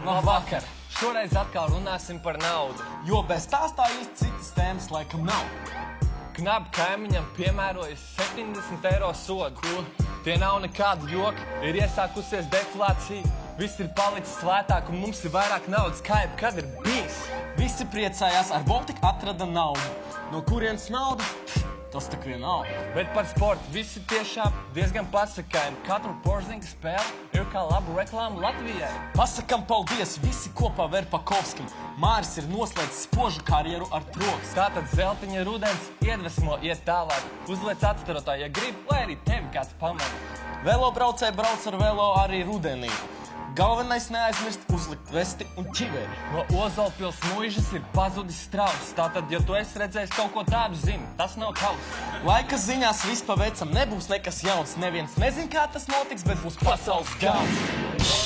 Labvakar! Šoreiz atkal runāsim par naudu. Jo bez tās tā īsti citas tēmas laikam nav. Knabi kaimiņam piemērojas 70 eiro sodu. Tie nav nekādi joki, ir iesākusies deflācija. Viss ir palicis lētāk un mums ir vairāk naudas, kā jebkad ir bijis. Visi priecājās, ar Baltic atrada naudu. No kurienes nauda? Tas tak vienalga. Bet par sportu visi tiešām diezgan pasakaini. Katru Porzinga spēli ir kā labu reklāmu Latvijai. Pasakam paldies visi kopā Verpakovskim. Māris ir noslēdzis spožu karjeru ar troks. Tātad zeltiņa rudens iedvesmo iet tālāk. Uzliec atstarotā, ja grib, lai arī tevi kāds pamana. Velobraucēji brauc ar velo arī rudenī. Galvenais neaizmirst uzlikt vesti un ķiveri. No Ozolpils muižas ir pazudis strauss. Tātad, ja tu esi redzējis kaut ko tādu, zini, tas nav kaus. Laika ziņās viss pa vecam nebūs nekas jauns. Neviens nezin, kā tas notiks, bet būs pasaules gauns.